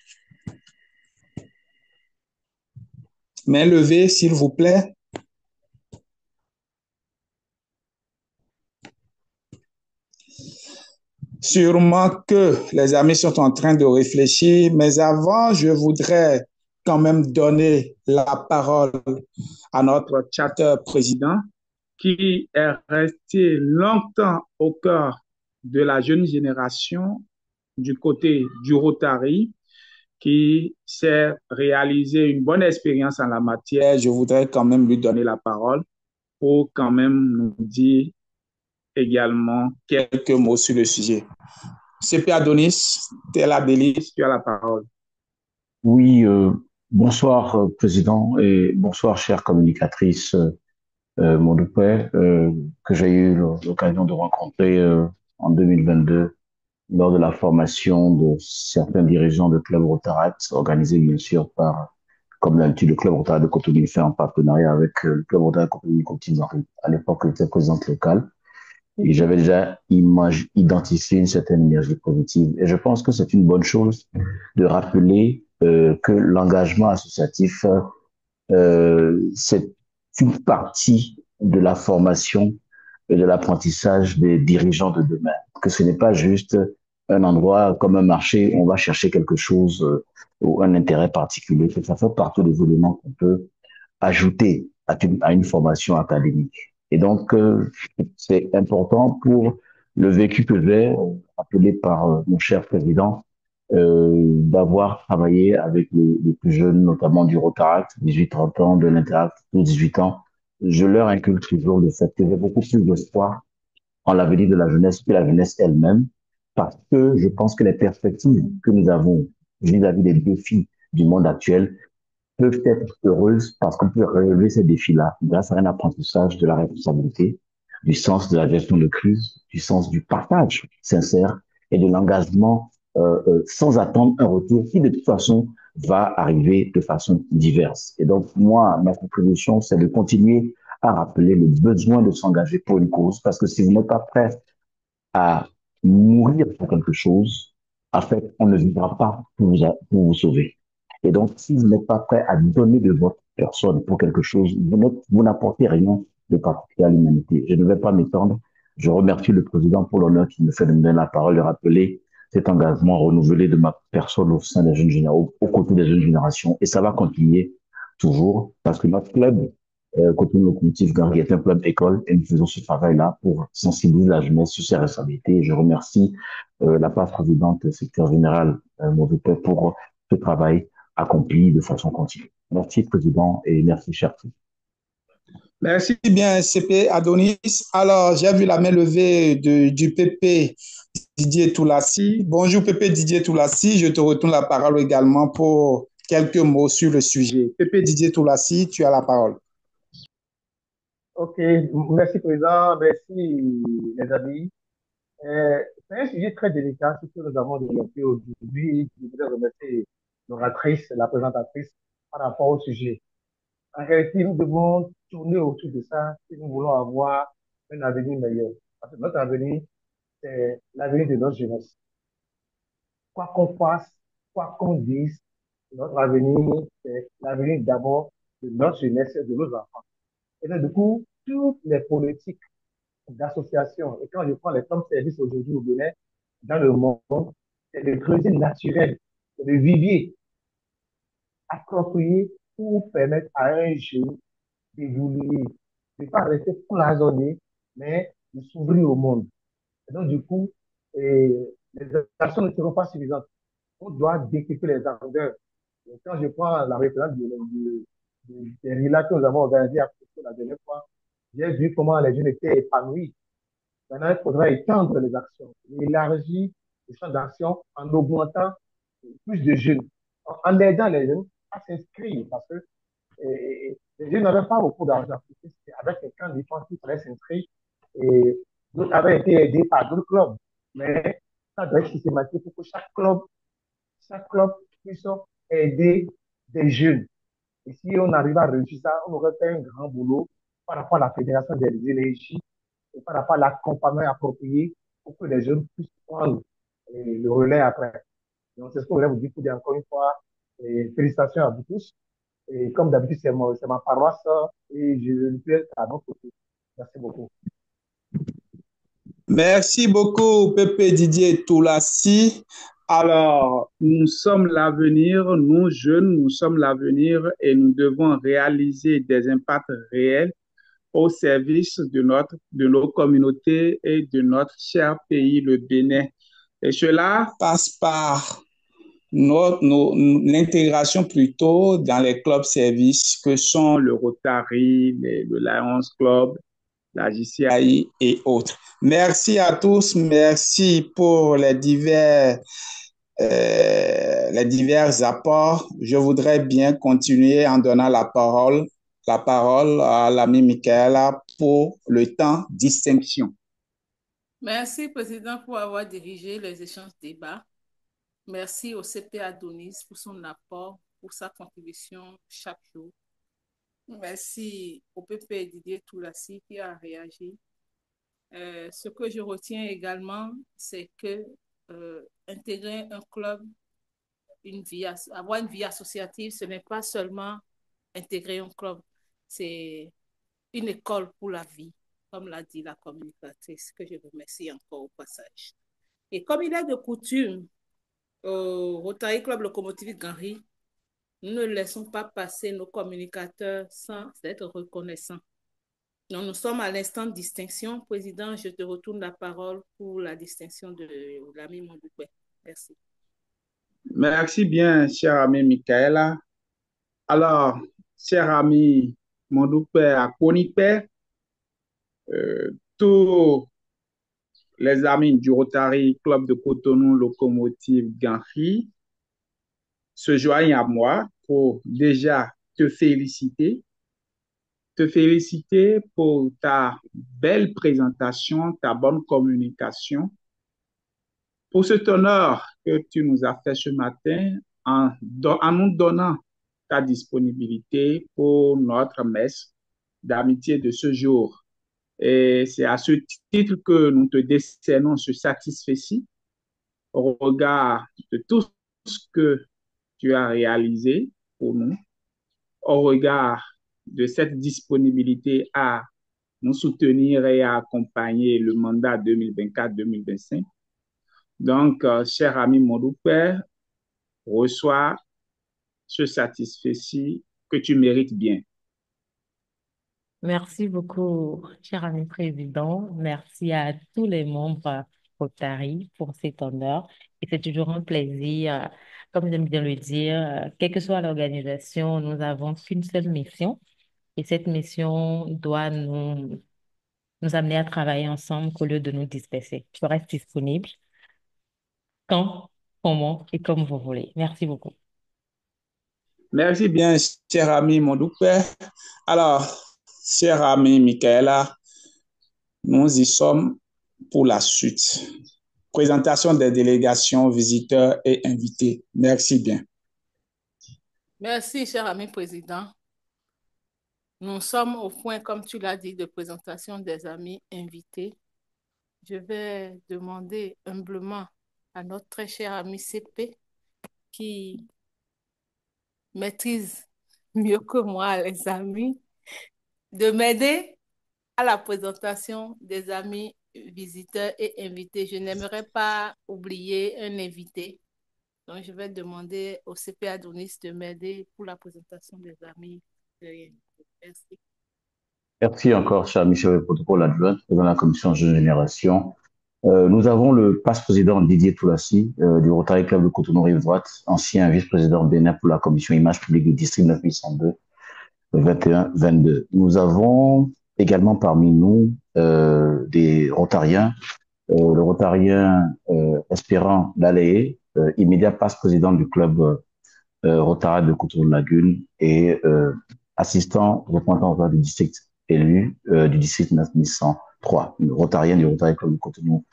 Main levée, s'il vous plaît. Sûrement que les amis sont en train de réfléchir, mais avant, je voudrais quand même donner la parole à notre chatter président qui est resté longtemps au cœur de la jeune génération du côté du Rotary, qui s'est réalisé une bonne expérience en la matière. Je voudrais quand même lui donner la parole pour quand même nous dire également quelques mots sur le sujet. CP Adonis, Tella Delis, tu as la parole. Oui, bonsoir, Président, et bonsoir, chère communicatrice Mondoupe, que j'ai eu l'occasion de rencontrer en 2022 lors de la formation de certains dirigeants de Club Rotaract, organisé bien sûr par, comme d'habitude, le Club Rotaract de Cotonou, fait en partenariat avec le Club Rotaract de Cotonou-Côte-d'Ivoire. À l'époque, j'étais présidente locale. Et j'avais déjà identifié une certaine énergie positive. Et je pense que c'est une bonne chose de rappeler que l'engagement associatif, c'est une partie de la formation et de l'apprentissage des dirigeants de demain. Que ce n'est pas juste un endroit comme un marché où on va chercher quelque chose ou un intérêt particulier. Que ça fait partie des éléments qu'on peut ajouter à une formation académique. Et donc, c'est important pour le vécu que j'ai, appelé par mon cher président, d'avoir travaillé avec les plus jeunes, notamment du Rotaract, 18-30 ans, de l'Interact, 18 ans. Je leur inculque toujours le fait que j'ai beaucoup plus d'espoir en l'avenir de la jeunesse que la jeunesse elle-même. parce que je pense que les perspectives que nous avons vis-à-vis des défis du monde actuel peuvent être heureuses parce qu'on peut relever ces défis-là grâce à un apprentissage de la responsabilité, du sens de la gestion de crise, du sens du partage sincère et de l'engagement sans attendre un retour qui de toute façon va arriver de façon diverse. Et donc moi, ma proposition, c'est de continuer à rappeler le besoin de s'engager pour une cause parce que si vous n'êtes pas prêt à mourir pour quelque chose, en fait, on ne vivra pas pour vous sauver. Et donc, si vous n'êtes pas prêt à donner de votre personne pour quelque chose, vous n'apportez rien de particulier à l'humanité. Je ne vais pas m'étendre. Je remercie le président pour l'honneur qu'il me fait de me donner la parole, de rappeler cet engagement renouvelé de ma personne au sein des jeunes générations, aux côtés des jeunes générations. Et ça va continuer toujours parce que notre club côté locomotive Gary est un club école et nous faisons ce travail-là pour sensibiliser la jeunesse sur ses responsabilités. Et je remercie la part présidente, secrétaire général Mauvais pour ce travail accompli de façon continue. Merci, président, et merci, cher. Merci bien, CP Adonis. Alors, j'ai vu la main levée du PP Didier Toulassi. Bonjour, PP Didier Toulassi. Je te retourne la parole également pour quelques mots sur le sujet. PP Didier Toulassi, tu as la parole. Ok, merci président, merci les amis. C'est un sujet très délicat, ce que nous avons développé aujourd'hui. Je voudrais remercier l'oratrice, la présentatrice par rapport au sujet. En réalité, nous devons tourner autour de ça si nous voulons avoir un avenir meilleur. Parce que notre avenir, c'est l'avenir de notre jeunesse. Quoi qu'on fasse, quoi qu'on dise, notre avenir, c'est l'avenir d'abord de notre jeunesse et de nos enfants. Et donc, du coup, toutes les politiques d'associations, et quand je prends les femmes services aujourd'hui au Bénin, dans le monde, c'est le creuset naturel, c'est le vivier approprié pour permettre à un jeune d'évoluer, de ne pas rester cloisonné, mais de s'ouvrir au monde. Et donc, du coup, les actions ne seront pas suffisantes. On doit décrypter les ardeurs. Et quand je prends la référence des relais que nous avons organisés à Foucault la dernière fois, j'ai vu comment les jeunes étaient épanouis. Maintenant, il faudra étendre les actions, élargir le champ d'action en augmentant plus de jeunes, en aidant les jeunes à s'inscrire parce que les jeunes n'avaient pas beaucoup d'argent. Avec quelqu'un qui pense qu'il fallait s'inscrire et d'autres avaient été aidés par d'autres clubs. Mais ça doit être systématique pour que chaque club puisse aider des jeunes. Et si on arrive à réussir ça, on aurait fait un grand boulot par rapport à la Fédération des énergies et par rapport à l'accompagnement approprié pour que les jeunes puissent prendre le relais après. Donc, c'est ce que je voulais vous dire pour dire encore une fois. Et félicitations à vous tous. Et comme d'habitude, c'est ma paroisse et je ne peux être à notre côté. Merci beaucoup. Merci beaucoup, Pepe Didier Toulassi. Alors, nous sommes l'avenir, nous jeunes, nous sommes l'avenir et nous devons réaliser des impacts réels au service de nos communautés et de notre cher pays, le Bénin. Et cela passe par l'intégration plutôt dans les clubs services que sont le Rotary, le Lions Club, la JCI et autres. Merci à tous, merci pour les divers apports. Je voudrais bien continuer en donnant la parole à l'ami Michaela pour le temps distinction. Merci, Président, pour avoir dirigé les échanges débats. Merci au CP Adonis pour son apport, pour sa contribution chaque jour. Merci au PP Didier Toulassi qui a réagi. Ce que je retiens également, c'est que intégrer un club, avoir une vie associative, ce n'est pas seulement intégrer un club, c'est une école pour la vie, comme l'a dit la communicatrice, que je remercie encore au passage. Et comme il est de coutume, au Rotary Club Locomotive Gary, nous ne laissons pas passer nos communicateurs sans être reconnaissants. Donc, nous sommes à l'instant de distinction. Président, je te retourne la parole pour la distinction de l'ami Mondoukwé. Merci. Merci bien, cher ami Michaela. Alors, cher ami Mondoukwé à Konipé, tout les amis du Rotary Club de Cotonou Locomotive Ganri se joignent à moi pour déjà te féliciter, te féliciter pour ta belle présentation, ta bonne communication, pour cet honneur que tu nous as fait ce matin en nous donnant ta disponibilité pour notre messe d'amitié de ce jour. Et c'est à ce titre que nous te décernons ce satisfait-ci au regard de tout ce que tu as réalisé pour nous, au regard de cette disponibilité à nous soutenir et à accompagner le mandat 2024-2025. Donc, cher ami Mondoupé, reçois ce satisfait-ci que tu mérites bien. Merci beaucoup, cher ami président. Merci à tous les membres Rotary pour cet honneur. Et c'est toujours un plaisir, comme j'aime bien le dire, quelle que soit l'organisation, nous avons qu'une seule mission. Et cette mission doit nous amener à travailler ensemble au lieu de nous disperser. Je reste disponible quand, comment et comme vous voulez. Merci beaucoup. Merci bien, cher ami Mondoupé. Alors, cher ami Michaela, nous y sommes pour la suite. Présentation des délégations, visiteurs et invités. Merci bien. Merci, cher ami président. Nous sommes au point, comme tu l'as dit, de présentation des amis invités. Je vais demander humblement à notre très cher ami CP qui maîtrise mieux que moi les amis de m'aider à la présentation des amis visiteurs et invités. Je n'aimerais pas oublier un invité. Donc, je vais demander au CP Adonis de m'aider pour la présentation des amis. Merci. Merci encore, cher Michel, le protocole adjoint, président de la commission Jeune Génération. Nous avons le passe-président Didier Toulassi du Rotary Club de Cotonou Rive Droite, ancien vice-président Bénin pour la commission image publique du district 9102, 21-22. Nous avons également parmi nous des Rotariens, le Rotarien Espérant Lalayé, immédiat passe-président du club Rotary de Cotonou Lagune et assistant représentant du district élu du district 9103, Rotarien du Rotary Club de Cotonou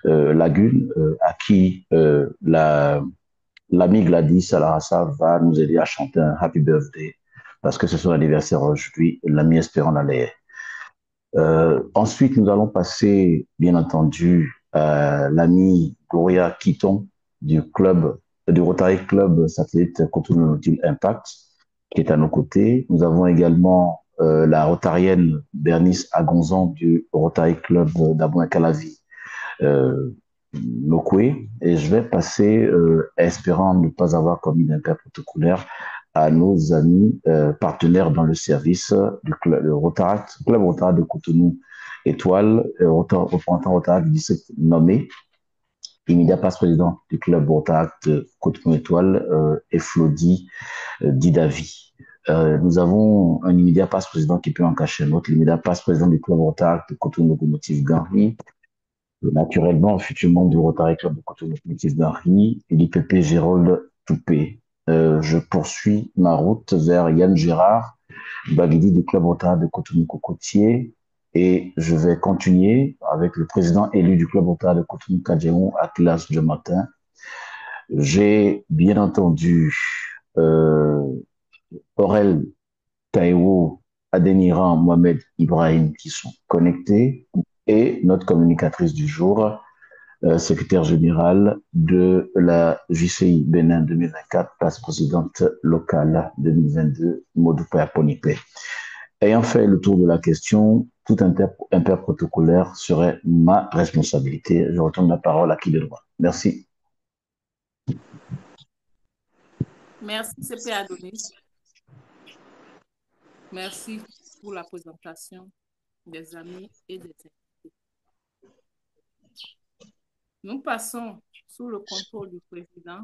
Lagune, à qui l'ami Gladys Alarassa va nous aider à chanter un Happy Birthday parce que c'est son anniversaire aujourd'hui, l'ami Espérant Lalayé. Ensuite, nous allons passer, bien entendu, à l'ami Gloria Kiton du Rotary Club Satellite Cotonou Impact, qui est à nos côtés. Nous avons également la Rotarienne Bernice Agonzan du Rotary Club d'Abouin-Calavi, Nokwe. Et je vais passer, espérant ne pas avoir commis d'impact protocolaire, à nos amis partenaires dans le service du club Club Rotary de Cotonou Étoile, représentant Rotary du district nommé, immédiat passe-président du club Rotary de Cotonou Étoile, Eflodi Didavi. Nous avons un immédiat passe-président qui peut en cacher un autre, l'immédiat passe-président du club Rotary de Cotonou Locomotive Ganri, naturellement, futur membre du Rotary Club de Cotonou Locomotive Ganri, et l'IPP Gérold Toupé. Je poursuis ma route vers Yann Gérard, Baguidi du club Rotary de Cotonou Cocotier, et je vais continuer avec le président élu du club Rotary de Cotonou Kadjeon, Atlas de matin. J'ai bien entendu Aurel Taïwo, Adeniran, Mohamed Ibrahim qui sont connectés, et notre communicatrice du jour, secrétaire général de la JCI Bénin 2024, place présidente locale 2022, Modoupe Aponipé. Ayant fait le tour de la question, tout interprotocolaire serait ma responsabilité. Je retourne la parole à qui de droit. Merci. Merci, CP Adonis. Merci pour la présentation des amis et des invités. Nous passons sous le contrôle du président.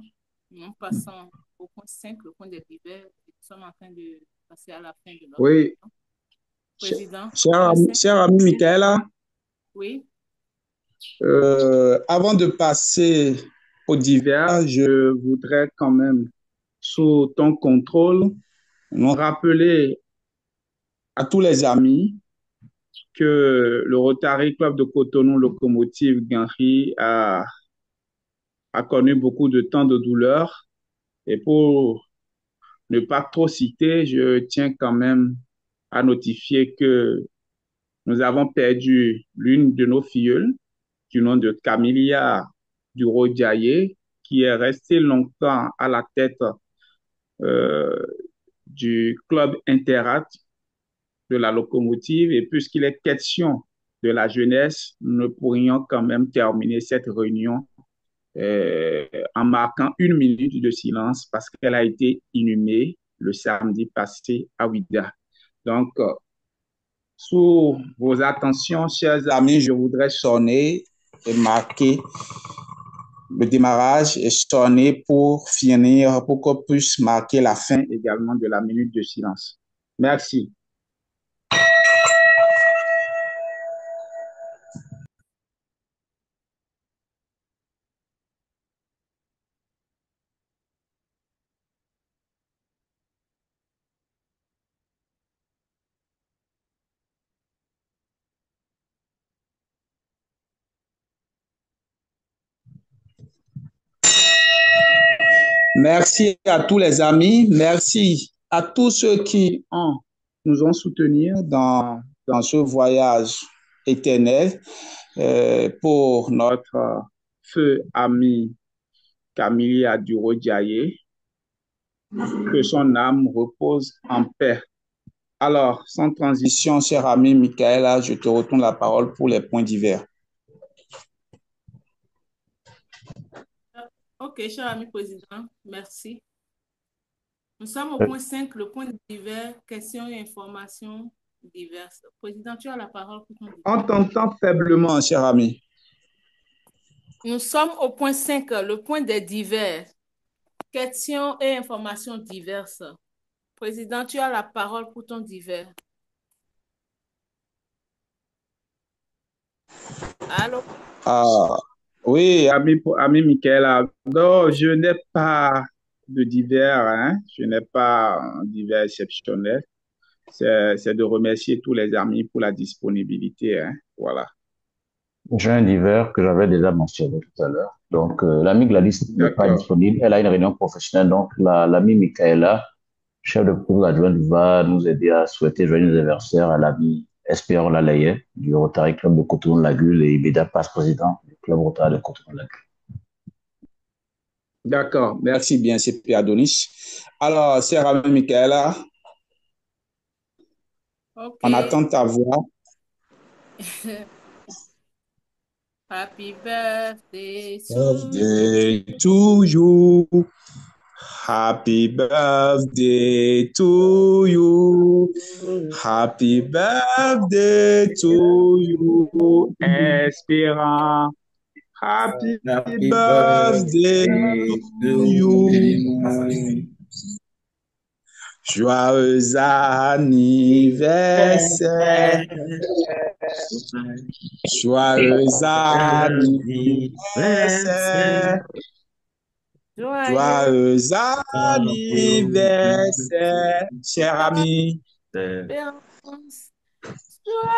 Nous passons au point 5, le point des divers. Nous sommes en train de passer à la fin de notre Oui. président. Cher ami Michaela, oui. Avant de passer au divers, je voudrais quand même, sous ton contrôle, nous rappeler à tous les amis que le Rotary Club de Cotonou Locomotive Ganri a connu beaucoup de temps de douleur. Et pour ne pas trop citer, je tiens quand même à notifier que nous avons perdu l'une de nos filleules, du nom de Camilia Duro-Diaye, qui est restée longtemps à la tête euh, du club Interat de la locomotive. Et puisqu'il est question de la jeunesse, nous ne pourrions quand même terminer cette réunion en marquant 1 minute de silence parce qu'elle a été inhumée le samedi passé à Ouidah. Donc, sous vos attentions, chers amis, je voudrais sonner et marquer le démarrage et sonner pour finir, pour qu'on puisse marquer la fin également de la minute de silence. Merci. Merci à tous les amis. Merci à tous ceux qui nous ont soutenus dans ce voyage éternel pour notre feu ami Camille Duro-Diaye. Que son âme repose en paix. Alors, sans transition, cher ami Michaela, je te retourne la parole pour les points divers. Ok, cher ami président, merci. Nous sommes au point 5, le point divers, questions et informations diverses. Président, tu as la parole pour ton divers. On t'entend faiblement, cher ami. Nous sommes au point 5, le point des divers, questions et informations diverses. Président, tu as la parole pour ton divers. Allô? Oui, ami Michaela. Non, je n'ai pas de divers, hein. Je n'ai pas un divers exceptionnel. C'est de remercier tous les amis pour la disponibilité, hein. Voilà. J'ai un divers que j'avais déjà mentionné tout à l'heure. Donc, l'amie Gladys n'est pas disponible. Elle a une réunion professionnelle. Donc, l'amie Michaela, chef de projet adjointe, va nous aider à souhaiter joyeux anniversaire à l'ami Espérant Lalaye du Rotary Club de Cotonou-Lagule et Ibeda Passe président du Club Rotary de Cotonou-Lagule. D'accord. Merci bien, c'est Pierre Adonis. Alors, chère amie Michaela, on attend ta voix. Happy birthday to you. Happy birthday to you. Happy birthday to you, Espérant. Happy birthday to you. Joyeux anniversaire. Joyeux anniversaire. Joyeux anniversaire, cher ami.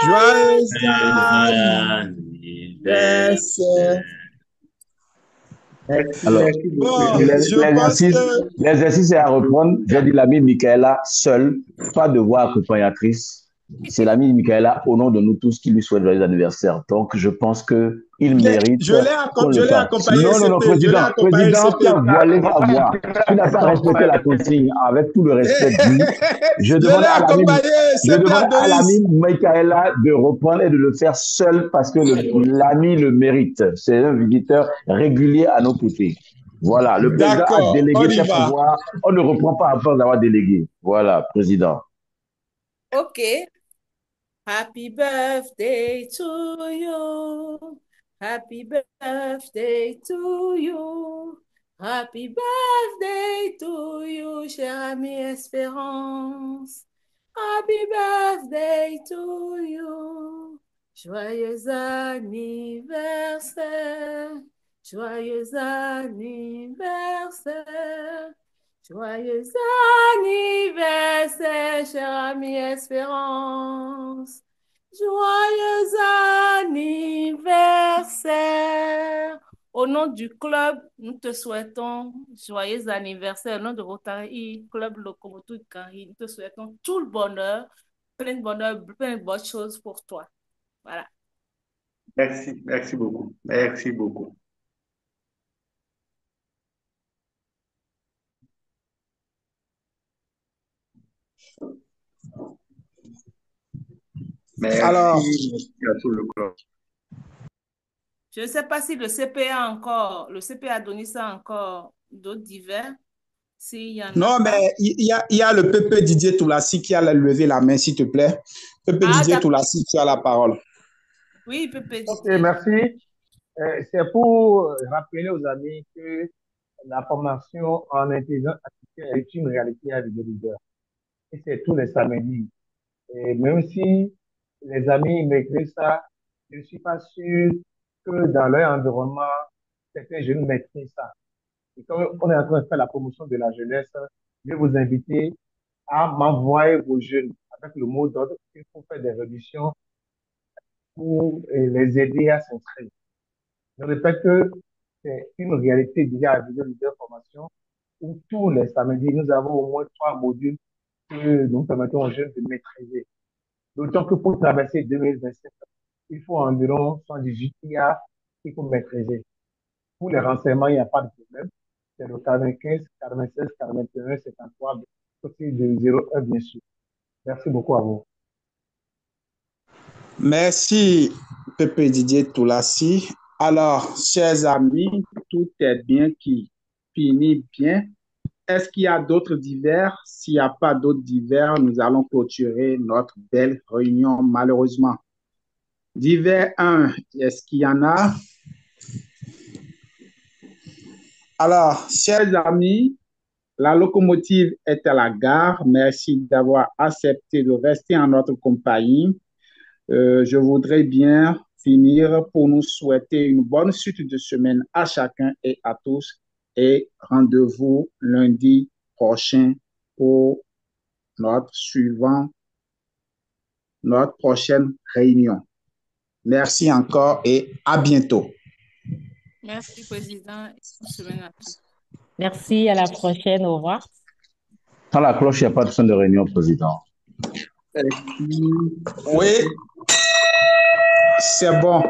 Joyeux anniversaire. Alors, l'exercice est à reprendre. J'ai dit l'ami Michaela seule, pas de voix accompagnatrice. C'est l'ami Michaela, au nom de nous tous, qui lui souhaite joyeux anniversaire. Donc, je pense que il mérite. Je l'ai accompagné. Non, président, tu as voilé ma voix. Tu n'as pas respecté la consigne. Avec tout le respect dû, je demande à l'ami Michaela de reprendre et de le faire seul parce que l'ami le mérite. C'est un visiteur régulier à nos côtés. Voilà, le président a délégué ses pouvoirs. On ne reprend pas après avoir délégué. Voilà, président. OK. Happy birthday to you. Happy birthday to you. Happy birthday to you, cher ami Espérance. Happy birthday to you. Joyeux anniversaire, joyeux anniversaire, joyeux anniversaire, cher ami Espérance. Joyeux anniversaire. Au nom du club, nous te souhaitons joyeux anniversaire. Au nom de Rotary Club Locomotive Carry, nous te souhaitons tout le bonheur, plein de bonnes choses pour toi. Voilà. Merci, merci beaucoup. Merci beaucoup. Merci, Alors, merci à tout le club. Je ne sais pas si le CPA a donné ça encore d'autres divers. S'il y en a non, pas. mais il y a le PP Didier Toulassi qui a levé la main, s'il te plaît. PP Didier Toulassi, tu as la parole. Oui, PP Didier. Ok, merci. C'est pour rappeler aux amis que la formation en intelligence artificielle est une réalité à Vidéo Leader. Et c'est tous les samedis. Et même si les amis maîtrisent ça, je ne suis pas sûr que dans leur environnement, certains jeunes maîtrisent ça. Et comme on est en train de faire la promotion de la jeunesse, je vais vous inviter à m'envoyer vos jeunes avec le mot d'ordre qu'il faut faire des réductions pour les aider à s'inscrire. Je répète que c'est une réalité déjà à Vidéo Leader Formation où tous les samedis, nous avons au moins 3 modules que nous permettons aux jeunes de maîtriser. D'autant que pour traverser 2027, il faut environ 118 IA qu'il faut maîtriser. Pour les renseignements, il n'y a pas de problème. C'est le 95, 96, 41, 53, côté de 01, bien sûr. Merci beaucoup à vous. Merci, Pepe Didier Toulassi. Alors, chers amis, tout est bien qui finit bien. Est-ce qu'il y a d'autres divers? S'il n'y a pas d'autres divers, nous allons clôturer notre belle réunion, malheureusement. Divers 1, est-ce qu'il y en a? Alors, chers amis, la locomotive est à la gare. Merci d'avoir accepté de rester en notre compagnie. Je voudrais bien finir pour nous souhaiter une bonne suite de semaine à chacun et à tous et rendez-vous lundi prochain pour notre prochaine réunion. Merci encore et à bientôt. Merci, Président. Bonne semaine à tous. Merci, à la prochaine. Au revoir. Sans la cloche, il n'y a pas de fin de réunion, Président. Oui, c'est bon.